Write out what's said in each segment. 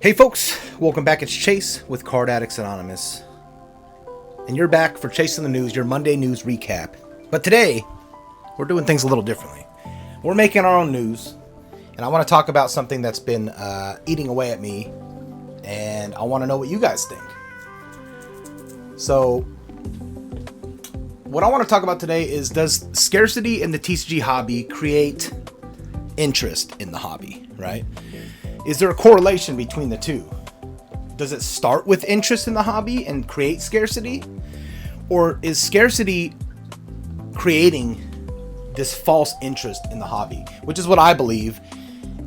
Hey folks, welcome back. It's Chase with Card Addicts Anonymous. And you're back for Chasing the News, your Monday news recap. But today, we're doing things a little differently. We're making our own news, and I want to talk about something that's been eating away at me, and I want to know what you guys think. So, what I want to talk about today is, does scarcity in the TCG hobby create interest in the hobby, right? Is there a correlation between the two? Does it start with interest in the hobby and create scarcity? Or is scarcity creating this false interest in the hobby? Which is what I believe,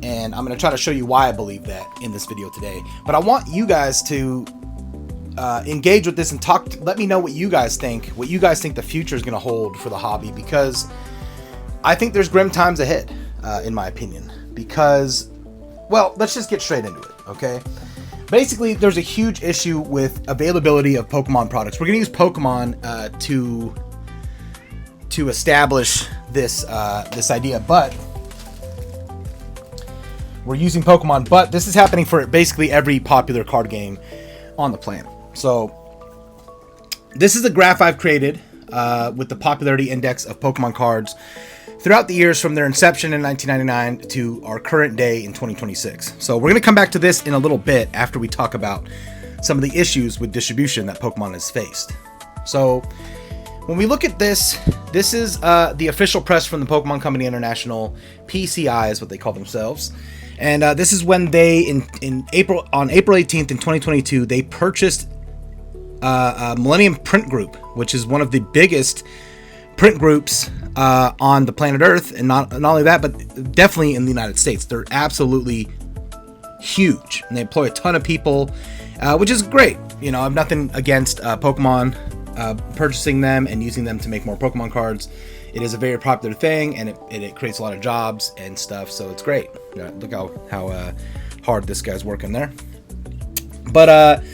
and I'm going to try to show you why I believe that in this video today. But I want you guys to engage with this and let me know what you guys think the future is going to hold for the hobby, because I think there's grim times ahead, in my opinion. Because, well, let's just get straight into it, okay? Basically, there's a huge issue with availability of Pokemon products. We're going to use Pokemon to establish this idea, but we're using Pokemon, but this is happening for basically every popular card game on the planet. So this is a graph I've created with the popularity index of Pokemon cards throughout the years from their inception in 1999 to our current day in 2026. So we're going to come back to this in a little bit after we talk about some of the issues with distribution that Pokemon has faced. So when we look at this, this is the official press from the Pokemon Company International, PCI is what they call themselves. And this is when they, on April 18th in 2022, they purchased Millennium Print Group, which is one of the biggest print groups on the planet Earth, and not only that, but definitely in the United States. They're absolutely huge, and they employ a ton of people, which is great. You know, I have nothing against Pokemon purchasing them and using them to make more Pokemon cards. It is a very popular thing, and it creates a lot of jobs and stuff, so it's great. Look how hard this guy's working there. But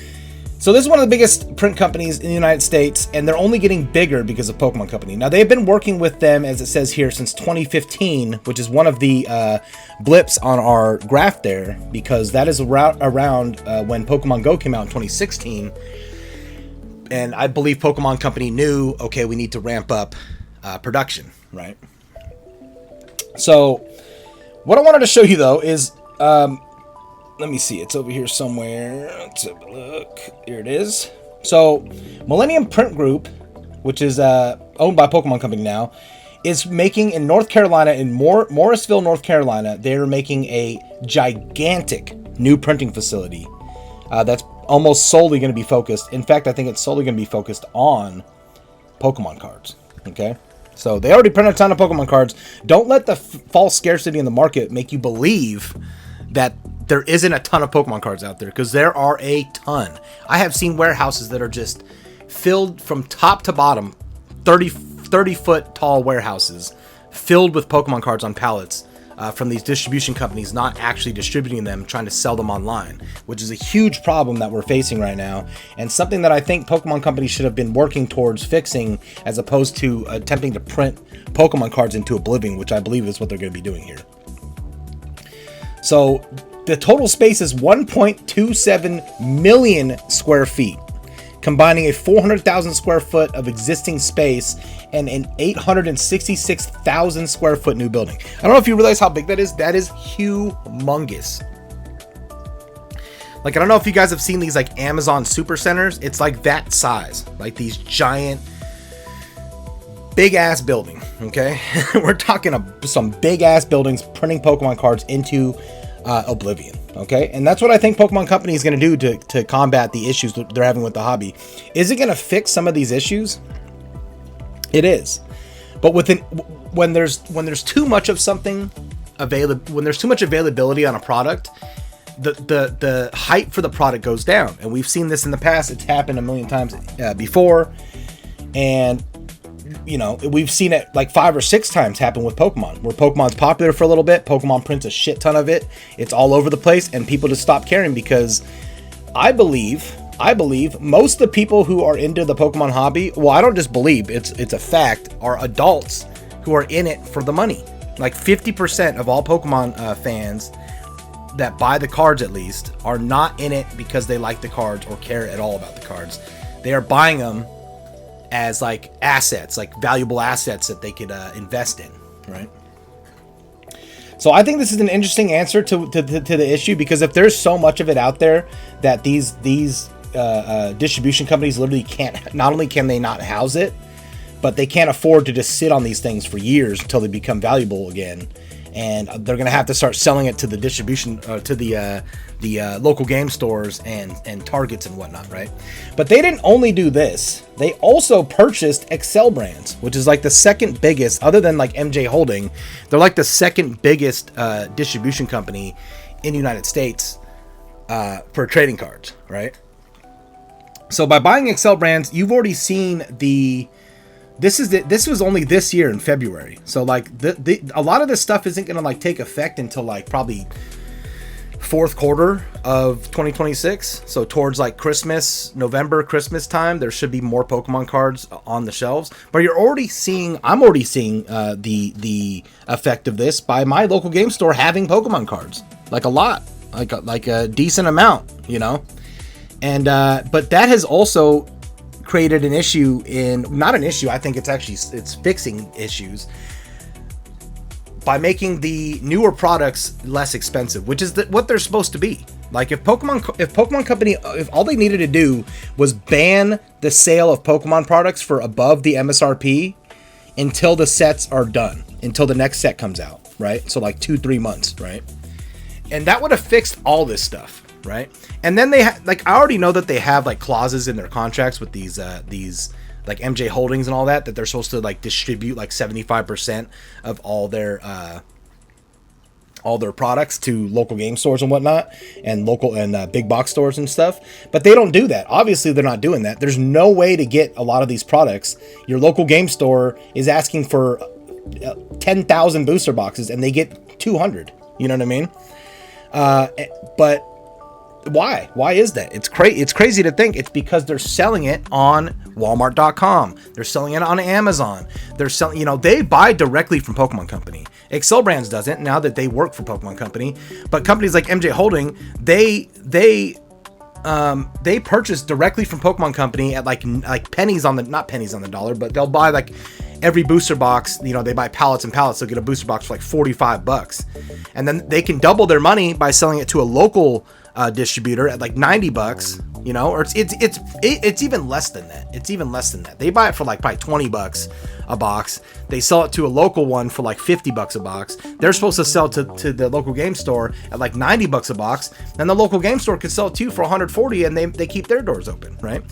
so this is one of the biggest print companies in the United States, and they're only getting bigger because of Pokemon Company. Now, they've been working with them, as it says here, since 2015, which is one of the blips on our graph there, because that is around when Pokemon Go came out in 2016. And I believe Pokemon Company knew, okay, we need to ramp up production, right? So what I wanted to show you, though, is... let me see, it's over here somewhere. Let's have a look. Here it is. So, Millennium Print Group, which is owned by Pokemon Company now, is making in North Carolina, in Morrisville, North Carolina, they're making a gigantic new printing facility that's almost solely going to be focused. In fact, I think it's solely going to be focused on Pokemon cards. Okay? So, they already print a ton of Pokemon cards. Don't let the false scarcity in the market make you believe that there isn't a ton of Pokemon cards out there, because there are a ton. I have seen warehouses that are just filled from top to bottom, 30 foot tall warehouses filled with Pokemon cards on pallets from these distribution companies not actually distributing them, trying to sell them online, which is a huge problem that we're facing right now, and something that I think Pokemon Company should have been working towards fixing, as opposed to attempting to print Pokemon cards into oblivion, which I believe is what they're going to be doing here. So the total space is 1.27 million square feet, combining a 400,000 square foot of existing space and an 866,000 square foot new building. I don't know if you realize how big that is. That is humongous. Like, I don't know if you guys have seen these like Amazon super centers. It's like that size, like these giant, big ass building. Okay, we're talking some big ass buildings printing Pokemon cards into oblivion. Okay, and that's what I think Pokemon Company is going to do to combat the issues that they're having with the hobby. Is it going to fix some of these issues? It is, but when there's too much of something when there's too much availability on a product, the hype for the product goes down, and we've seen this in the past. It's happened a million times before, and you know, we've seen it like 5 or 6 times happen with Pokemon, where Pokemon's popular for a little bit, Pokemon prints a shit ton of it, it's all over the place, and people just stop caring, because I believe most of the people who are into the Pokemon hobby, well, I don't just believe, it's a fact, are adults who are in it for the money. Like 50% of all Pokemon fans that buy the cards at least are not in it because they like the cards or care at all about the cards. They are buying them as like assets, like valuable assets that they could invest in, right? So I think this is an interesting answer to the issue, because if there's so much of it out there that these distribution companies literally can't, not only can they not house it, but they can't afford to just sit on these things for years until they become valuable again. And they're going to have to start selling it to the distribution, to the local game stores and Targets and whatnot, right? But they didn't only do this. They also purchased Excel Brands, which is like the second biggest, other than like MJ Holding. They're like the second biggest distribution company in the United States for trading cards, right? So by buying Excel Brands, you've already seen the... This was only this year in February. So like a lot of this stuff isn't going to like take effect until like probably fourth quarter of 2026. So towards like Christmas, November, Christmas time, there should be more Pokemon cards on the shelves. But I'm already seeing the effect of this by my local game store having Pokemon cards, like a lot, like a decent amount, you know. And but that has also created an issue not an issue, I think it's fixing issues by making the newer products less expensive, which is what they're supposed to be. Like if Pokemon Company, if all they needed to do was ban the sale of Pokemon products for above the MSRP until the sets are done, until the next set comes out, right? So like 2-3 months, right? And that would have fixed all this stuff, right? And then they like, I already know that they have like clauses in their contracts with these like MJ Holdings and all that they're supposed to like distribute like 75% of all their products to local game stores and whatnot, and local and big box stores and stuff. But they don't do that. Obviously, they're not doing that. There's no way to get a lot of these products. Your local game store is asking for 10,000 booster boxes, and they get 200. You know what I mean? But why? Why is that? It's crazy to think it's because they're selling it on Walmart.com. They're selling it on Amazon. They're selling, you know, they buy directly from Pokemon Company. Excel Brands doesn't, now that they work for Pokemon Company. But companies like MJ Holding, they purchase directly from Pokemon Company at like pennies on the, not pennies on the dollar, but they'll buy like every booster box, you know, they buy pallets and pallets. They'll get a booster box for like $45, and then they can double their money by selling it to a local distributor at like $90, you know, or it's even less than that. It's even less than that. They buy it for like probably $20 a box. They sell it to a local one for like $50 a box. They're supposed to sell to the local game store at like $90 a box, and the local game store could sell it to you for $140, and they keep their doors open, right?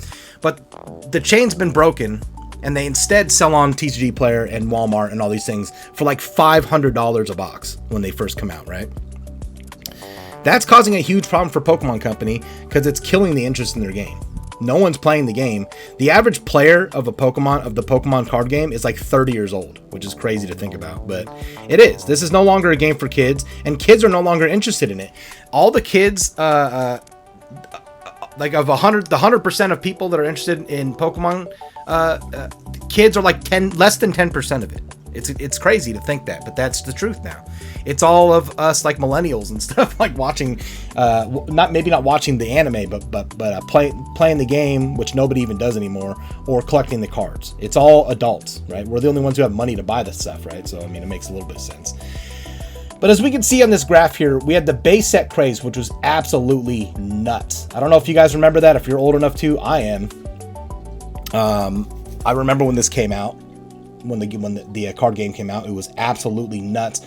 But the chain's been broken, and they instead sell on TCG Player and Walmart and all these things for like $500 a box when they first come out, right? That's causing a huge problem for Pokemon Company because it's killing the interest in their game. No one's playing the game. The average player of the Pokemon card game is like 30 years old, which is crazy to think about, but it is. This is no longer a game for kids, and kids are no longer interested in it. All the kids, like of the 100% of people that are interested in Pokemon, kids are like less than 10% of it. It's crazy to think that, but that's the truth now. It's all of us like millennials and stuff, like watching, not watching the anime, but playing the game, which nobody even does anymore, or collecting the cards. It's all adults, right? We're the only ones who have money to buy this stuff, right? So I mean, it makes a little bit of sense. But as we can see on this graph here, we had the base set craze, which was absolutely nuts. I don't know if you guys remember that. If you're old enough to, I am. I remember when this came out. When the card game came out, it was absolutely nuts.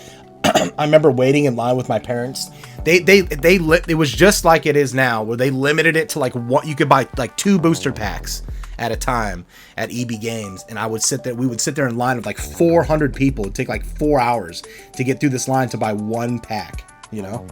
I remember waiting in line with my parents. It was just like it is now, where they limited it to like what you could buy, like 2 booster packs at a time at EB Games, and we would sit there in line with like 400 people. It'd take like 4 hours to get through this line to buy 1 pack. You know,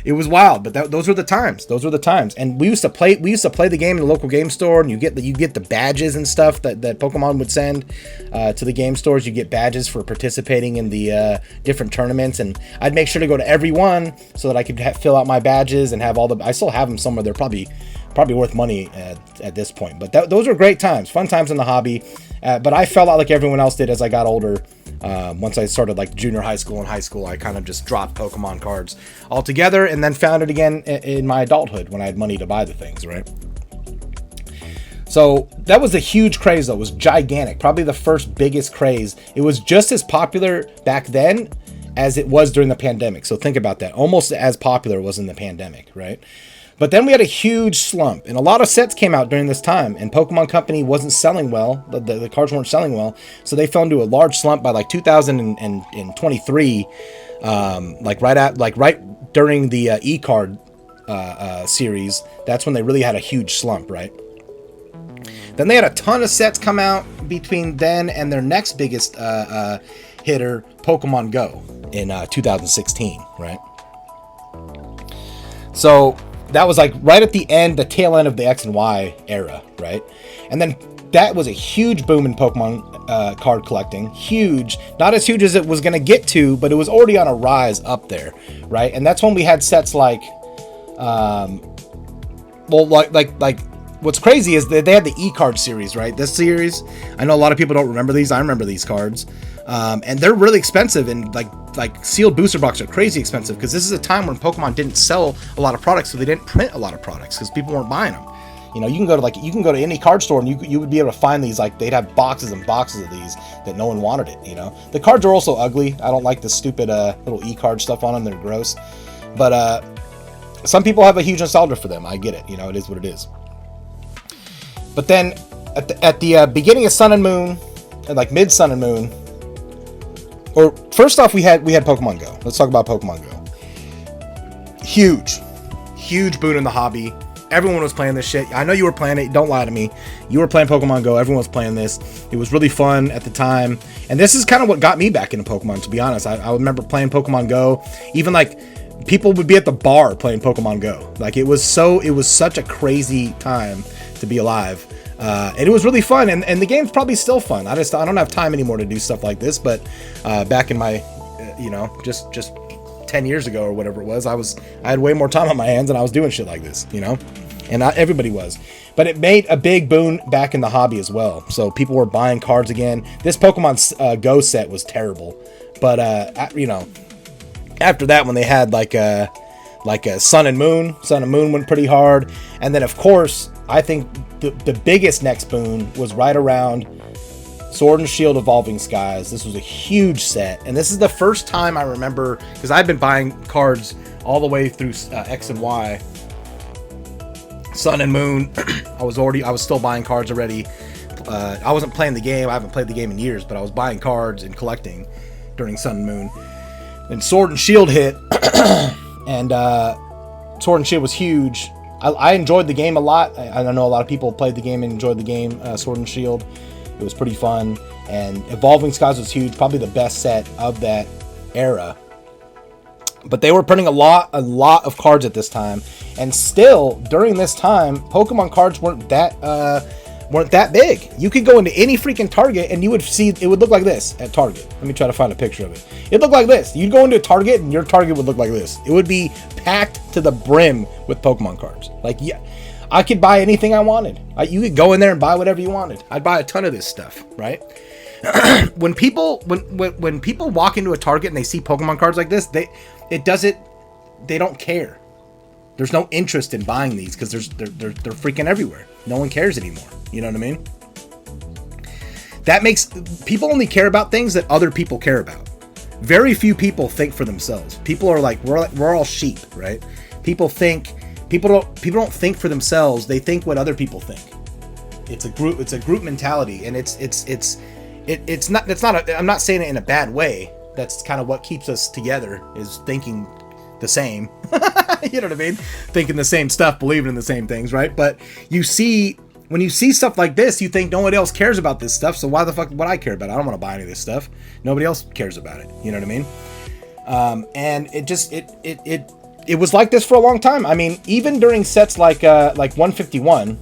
it was wild, but those were the times. And we used to play the game in the local game store, and you get the badges and stuff that Pokemon would send to the game stores. You get badges for participating in the different tournaments, and I'd make sure to go to every one so that I could fill out my badges and have I still have them somewhere. They're probably probably worth money at this point. But those were great times, fun times in the hobby. But I fell out like everyone else did as I got older. Once I started like junior high school and high school, I kind of just dropped Pokemon cards altogether, and then found it again in my adulthood when I had money to buy the things, right? So that was a huge craze, though. It was gigantic, probably the first biggest craze. It was just as popular back then as it was during the pandemic. So think about that. Almost as popular was in the pandemic, right? But then we had a huge slump, and a lot of sets came out during this time, and Pokemon Company wasn't selling well. The cards weren't selling well, so they fell into a large slump by like 2023, right during the e-card series. That's when they really had a huge slump, right? Then they had a ton of sets come out between then and their next biggest hitter, Pokemon Go, in 2016, right? So that was like right at the end, the tail end of the X and Y era, right? And then that was a huge boom in Pokemon card collecting. Huge. Not as huge as it was going to get to, but it was already on a rise up there, right? And that's when we had sets like, what's crazy is that they had the e-card series, right? This series, I know a lot of people don't remember these. I remember these cards. And they're really expensive, and like sealed booster boxes are crazy expensive, because this is a time when Pokemon didn't sell a lot of products, so they didn't print a lot of products because people weren't buying them. You know, you can go to any card store and you would be able to find these, like they'd have boxes and boxes of these that no one wanted it, you know. The cards are also ugly. I don't like the stupid little e-card stuff on them. They're gross. But some people have a huge nostalgia for them. I get it. You know, it is what it is. But then at the beginning of Sun and Moon, and like mid Sun and Moon, or first off, we had Pokemon Go. Let's talk about Pokemon Go. Huge boon in the hobby. Everyone was playing this shit. I know you were playing it. Don't lie to me. You were playing Pokemon Go. Everyone was playing this. It was really fun at the time. And this is kind of what got me back into Pokemon, to be honest. I remember playing Pokemon Go. Even like people would be at the bar playing Pokemon Go. Like it was such a crazy time to be alive. And it was really fun, and the game's probably still fun. I don't have time anymore to do stuff like this, but back in my just 10 years ago or whatever it was, I had way more time on my hands, and I was doing shit like this, you know, and everybody was. But it made a big boon back in the hobby as well. So people were buying cards again. This Pokemon Go set was terrible, but after that, when they had like a Sun and Moon went pretty hard, and then of course I think the biggest next boon was right around Sword and Shield Evolving Skies. This was a huge set, and this is the first time I remember, because I've been buying cards all the way through X and Y. Sun and Moon, I was still buying cards already. I wasn't playing the game. I haven't played the game in years, but I was buying cards and collecting during Sun and Moon. And Sword and Shield hit, and Sword and Shield was huge. I enjoyed the game a lot. I know a lot of people played the game and enjoyed the game, Sword and Shield. It was pretty fun. And Evolving Skies was huge, probably the best set of that era. But they were printing a lot of cards at this time. And still, during this time, Pokemon cards weren't that big. You could go into any freaking Target and you would see it would look like this at Target. Let me try to find a picture of it. It looked like this. You'd go into a Target and your Target would look like this. It would be packed to the brim with Pokemon cards. Like, yeah, I could buy anything I wanted. You could go in there and buy whatever you wanted. I'd buy a ton of this stuff, right? when people walk into a Target and they see Pokemon cards like this, they don't care. There's no interest in buying these because they're freaking everywhere. No one cares anymore. You know what I mean? That makes people only care about things that other people care about. Very few people think for themselves. People are like, we're all sheep, right? People don't think for themselves. They think what other people think. It's a group mentality, and I'm not saying it in a bad way. That's kind of what keeps us together, is thinking the same. You know what I mean? Thinking the same stuff, believing in the same things, right? But when you see stuff like this, you think nobody else cares about this stuff, so why the fuck would I care about it? I don't want to buy any of this stuff. Nobody else cares about it. You know what I mean? And it was like this for a long time. I mean, even during sets like 151,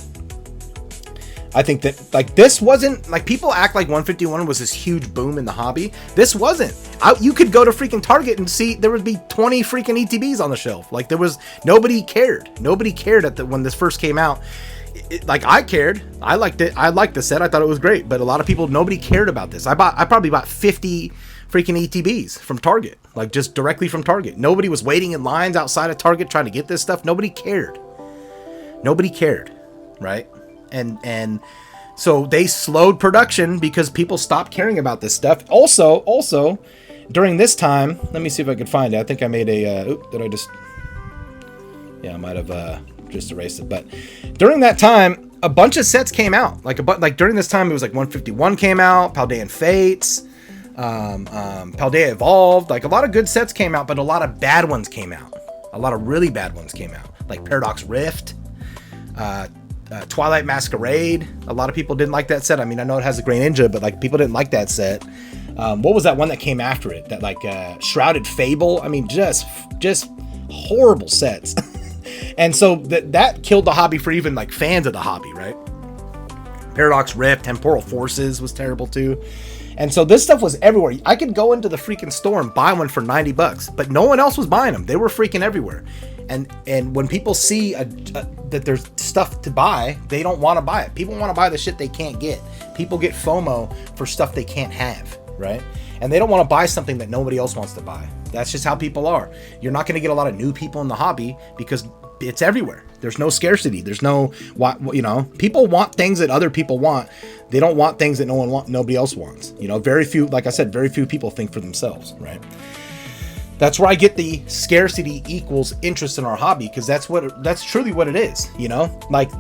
I think that like this wasn't like people act like 151 was this huge boom in the hobby. This wasn't. You could go to freaking Target and see there would be 20 freaking ETBs on the shelf. Like there was nobody cared. Nobody cared when this first came out. Like I cared. I liked it. I liked the set. I thought it was great. But a lot of people, nobody cared about this. I probably bought 50 freaking ETBs from Target, like just directly from Target. Nobody was waiting in lines outside of Target trying to get this stuff. Nobody cared. Nobody cared, right? And so they slowed production because people stopped caring about this stuff. Also, during this time, let me see if I could find it. I think I made a, did I just, yeah, I might have just erased it. But during that time, a bunch of sets came out. Like during this time, it was like 151 came out, Paldean Fates, Paldea Evolved. Like a lot of good sets came out, but a lot of bad ones came out. A lot of really bad ones came out, like Paradox Rift, Twilight Masquerade. A lot of people didn't like that set. I mean, I know it has a Grey Ninja, but like people didn't like that set. What was that one that came after it? That like Shrouded Fable. I mean, just horrible sets. And so that killed the hobby for even like fans of the hobby, right? Paradox Rift, Temporal Forces was terrible too. And so this stuff was everywhere. I could go into the freaking store and buy one for $90, but no one else was buying them. They were freaking everywhere. And when people see that there's stuff to buy, they don't want to buy it. People want to buy the shit they can't get. People get FOMO for stuff they can't have, right? And they don't want to buy something that nobody else wants to buy. That's just how people are. You're not going to get a lot of new people in the hobby because it's everywhere. There's no scarcity. There's no, you know, people want things that other people want. They don't want things that nobody else wants. You know, very few, like I said, very few people think for themselves, right? That's where I get the scarcity equals interest in our hobby, because that's truly what it is, you know? Like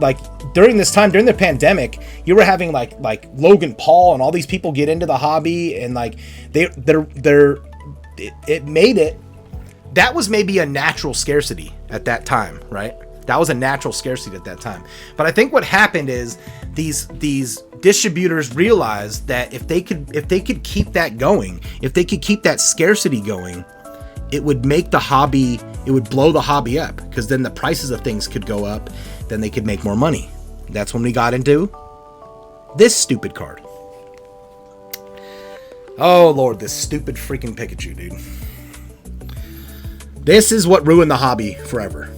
during this time, during the pandemic, you were having like Logan Paul and all these people get into the hobby, and like it made it. That was maybe a natural scarcity at that time, right? That was a natural scarcity at that time. But I think what happened is these distributors realized that if they could keep that going, if they could keep that scarcity going, it would make the hobby, it would blow the hobby up, because then the prices of things could go up, then they could make more money. That's when we got into this stupid card. Oh Lord, this stupid freaking Pikachu, dude. This is what ruined the hobby forever,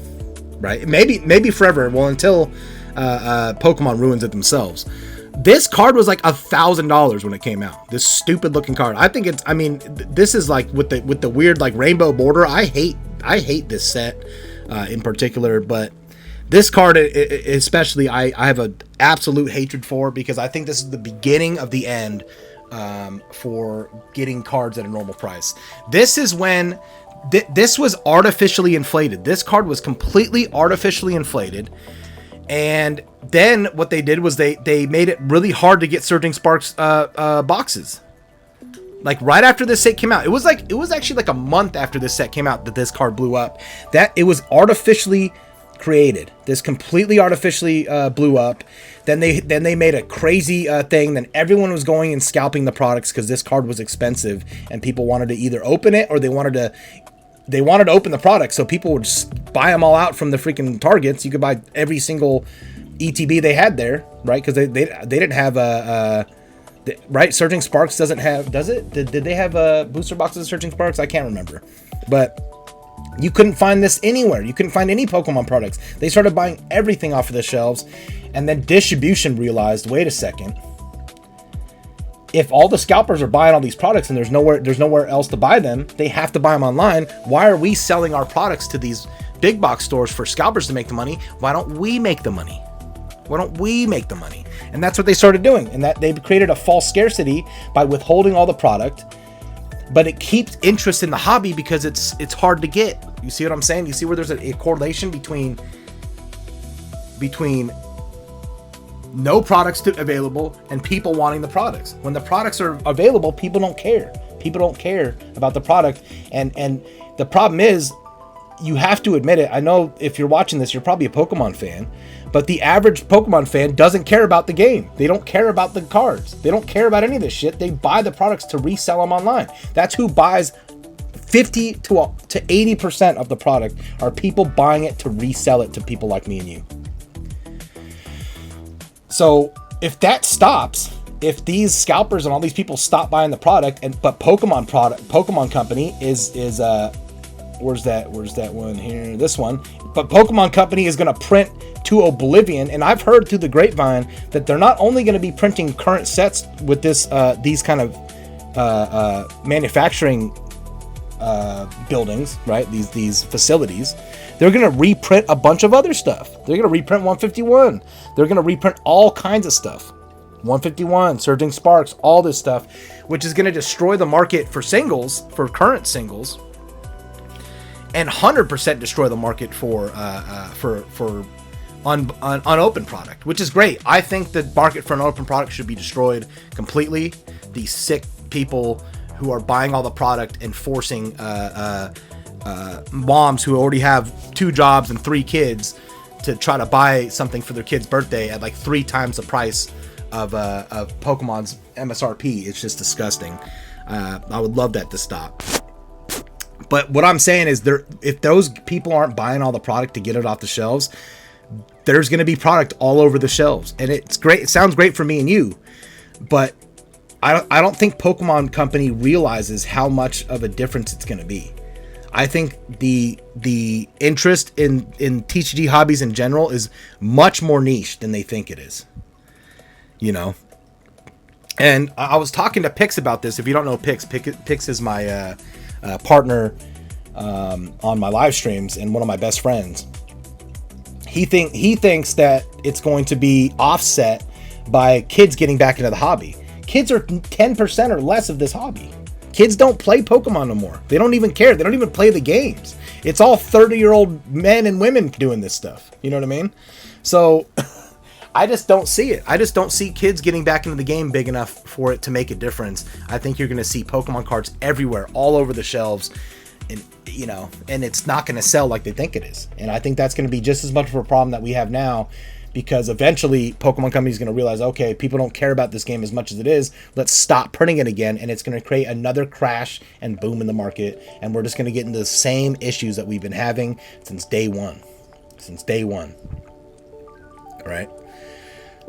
right? Maybe forever. Well, until Pokemon ruins it themselves. This card was like $1,000 when it came out. This stupid looking card. I think it's. I mean, this is like with the weird like rainbow border. I hate this set in particular, but this card especially, I have an absolute hatred for, because I think this is the beginning of the end for getting cards at a normal price. This is when. This was artificially inflated. This card was completely artificially inflated. And then what they did was they made it really hard to get Surging Sparks boxes. Like right after this set came out. It was actually like a month after this set came out that this card blew up. That it was artificially created. This completely artificially blew up. Then they made a crazy thing. Then everyone was going and scalping the products because this card was expensive and people wanted to either open it or they wanted to open the product, so people would just buy them all out from the freaking Targets. You could buy every single ETB they had there, right? Because they didn't have right? Surging Sparks doesn't have, does it? Did they have booster boxes of Surging Sparks? I can't remember, but you couldn't find this anywhere. You couldn't find any Pokemon products. They started buying everything off of the shelves, and then distribution realized, wait a second. If all the scalpers are buying all these products and there's nowhere else to buy them, they have to buy them online. Why are we selling our products to these big box stores for scalpers to make the money? Why don't we make the money? Why don't we make the money? And that's what they started doing. And that they've created a false scarcity by withholding all the product. But it keeps interest in the hobby because it's hard to get. You see what I'm saying? You see where there's a correlation between no products available and people wanting the products. When the products are available, people don't care. People don't care about the product. And the problem is, you have to admit it. I know if you're watching this, you're probably a Pokemon fan, but the average Pokemon fan doesn't care about the game. They don't care about the cards. They don't care about any of this shit. They buy the products to resell them online. That's who buys 50 to 80% of the product, are people buying it to resell it to people like me and you. So if that stops, if these scalpers and all these people stop buying the product, but Pokemon Company is where's that one here? This one. But Pokemon Company is going to print to oblivion, and I've heard through the grapevine that they're not only going to be printing current sets with these kind of manufacturing buildings, right? These facilities. They're going to reprint a bunch of other stuff. They're going to reprint 151. They're going to reprint all kinds of stuff. 151, Surging Sparks, all this stuff, which is going to destroy the market for singles, for current singles, and 100% destroy the market for unopened product, which is great. I think the market for an open product should be destroyed completely. These sick people who are buying all the product and forcing moms who already have 2 jobs and 3 kids to try to buy something for their kid's birthday at like 3 times the price of Pokemon's MSRP. It's just disgusting. I would love that to stop. But what I'm saying is, if those people aren't buying all the product to get it off the shelves, there's going to be product all over the shelves, and it's great. It sounds great for me and you, but I don't think Pokemon Company realizes how much of a difference it's going to be. I think the interest in TCG hobbies in general is much more niche than they think it is. You know, and I was talking to Pix about this. If you don't know Pix is my partner on my live streams and one of my best friends. He thinks that it's going to be offset by kids getting back into the hobby. Kids are 10% or less of this hobby. Kids don't play Pokemon no more. They don't even care. They don't even play the games. It's all 30-year-old men and women doing this stuff. You know what I mean? So I just don't see it. I just don't see kids getting back into the game big enough for it to make a difference. I think you're going to see Pokemon cards everywhere, all over the shelves, and and it's not going to sell like they think it is. And I think that's going to be just as much of a problem that we have now, because eventually Pokemon Company is going to realize, okay, people don't care about this game as much as it is. Let's stop printing it again, and it's going to create another crash and boom in the market, and we're just going to get into the same issues that we've been having since day one. All right.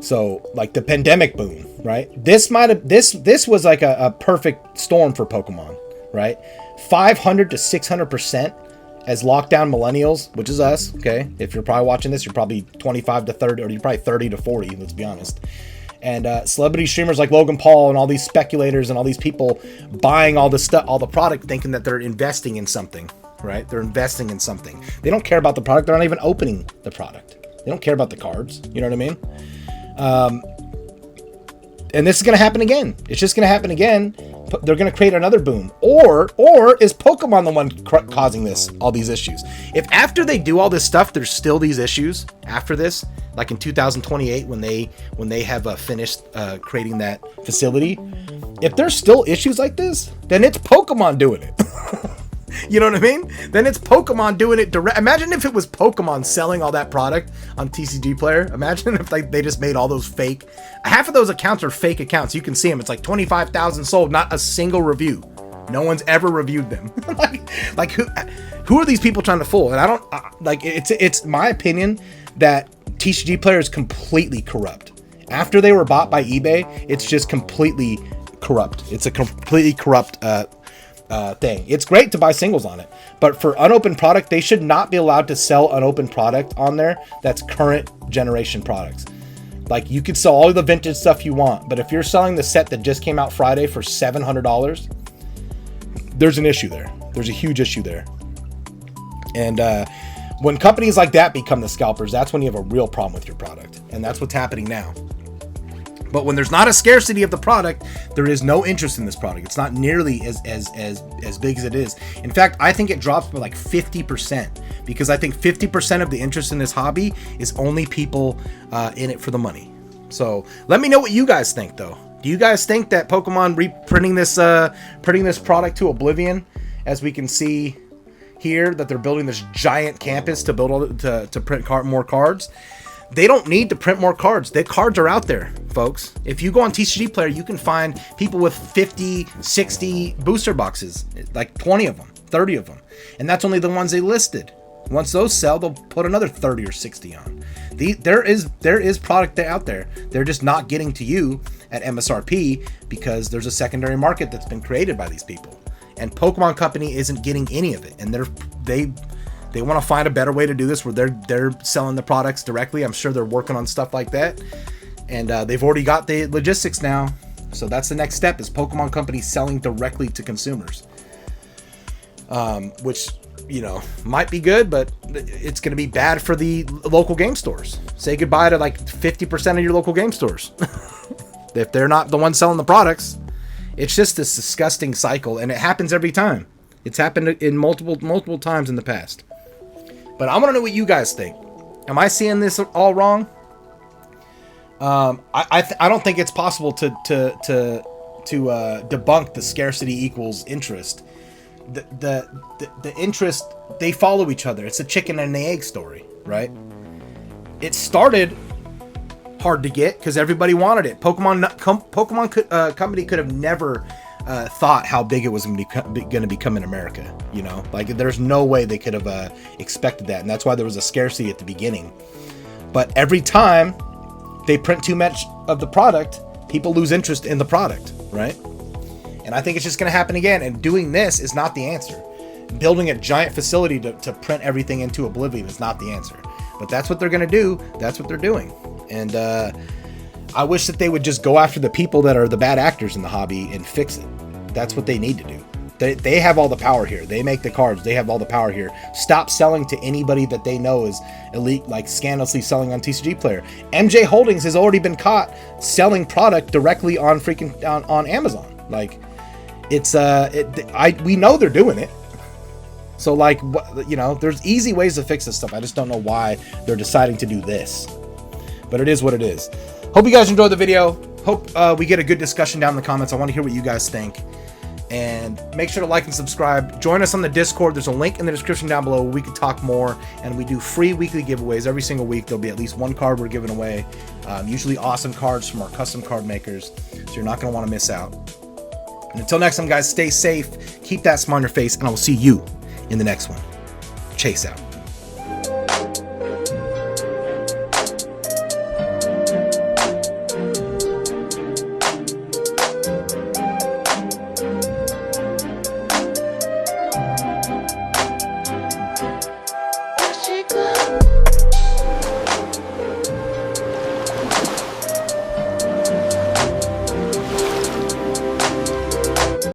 So, like the pandemic boom, right? This was like a perfect storm for Pokemon, right? 500 to 600% as lockdown millennials, which is us, okay? If you're probably watching this, you're probably 25 to 30, or you're probably 30 to 40, let's be honest. And celebrity streamers like Logan Paul and all these speculators and all these people buying all the stuff, all the product, thinking that they're investing in something, right? They're investing in something. They don't care about the product. They're not even opening the product. They don't care about the cards. You know what I mean? And this is going to happen again. It's just going to happen again. They're going to create another boom. Or is Pokemon the one causing this, all these issues? If after they do all this stuff, there's still these issues after this, like in 2028 when they have finished creating that facility, if there's still issues like this, then it's Pokemon doing it. You know what I mean? Then it's Pokemon doing it direct. Imagine if it was Pokemon selling all that product on TCG Player. Imagine if they just made all those fake. Half of those accounts are fake accounts. You can see them. It's like 25,000 sold, not a single review. No one's ever reviewed them. like who are these people trying to fool? And I don't like. It's my opinion that TCG Player is completely corrupt. After they were bought by eBay, it's just completely corrupt. It's a completely corrupt thing. It's great to buy singles on it, but for unopened product, they should not be allowed to sell unopened product on there that's current generation products. Like, you could sell all the vintage stuff you want, but if you're selling the set that just came out Friday for $700, there's an issue there. There's a huge issue there. And when companies like that become the scalpers, that's when you have a real problem with your product, and that's what's happening now. But when there's not a scarcity of the product, there is no interest in this product. It's not nearly as big as it is. In fact, I think it drops by like 50%, because I think 50% of the interest in this hobby is only people in it for the money. So let me know what you guys think, though. Do you guys think that Pokemon reprinting this product to oblivion, as we can see here, that they're building this giant campus to build to print more cards? They don't need to print more cards. The cards are out there, folks. If you go on TCG Player, you can find people with 50, 60 booster boxes, like 20 of them, 30 of them. And that's only the ones they listed. Once those sell, they'll put another 30 or 60 on. There is product out there. They're just not getting to you at MSRP because there's a secondary market that's been created by these people, and Pokemon Company isn't getting any of it. And they want to find a better way to do this where they're selling the products directly. I'm sure they're working on stuff like that, and they've already got the logistics now. So that's the next step, is Pokemon Company selling directly to consumers, which, you know, might be good, but it's going to be bad for the local game stores. Say goodbye to like 50% of your local game stores if they're not the ones selling the products. It's just this disgusting cycle, and it happens every time. It's happened in multiple times in the past. But I want to know what you guys think. Am I seeing this all wrong? I don't think it's possible to debunk the scarcity equals interest. The interest, they follow each other. It's a chicken and the egg story, right? It started hard to get because everybody wanted it. Pokemon Company could have never thought how big it was going to become in America. You know, like there's no way they could have expected that, and that's why there was a scarcity at the beginning. But every time they print too much of the product, people lose interest in the product, right? And I think it's just going to happen again. And doing this is not the answer. Building a giant facility to print everything into oblivion is not the answer. But that's what they're going to do. That's what they're doing. And I wish that they would just go after the people that are the bad actors in the hobby and fix it. That's what they need to do. They have all the power here. They make the cards. They have all the power here. Stop selling to anybody that they know is elite, like scandalously selling on TCG Player. MJ Holdings has already been caught selling product directly on freaking on Amazon. Like, it's we know they're doing it. So like, you know, there's easy ways to fix this stuff. I just don't know why they're deciding to do this. But it is what it is. Hope you guys enjoyed the video. Hope we get a good discussion down in the comments. I want to hear what you guys think. And make sure to like and subscribe. Join us on the Discord. There's a link in the description down below where we can talk more. And we do free weekly giveaways every single week. There'll be at least one card we're giving away. Usually awesome cards from our custom card makers. So you're not going to want to miss out. And until next time, guys, stay safe. Keep that smile on your face. And I will see you in the next one. Chase out.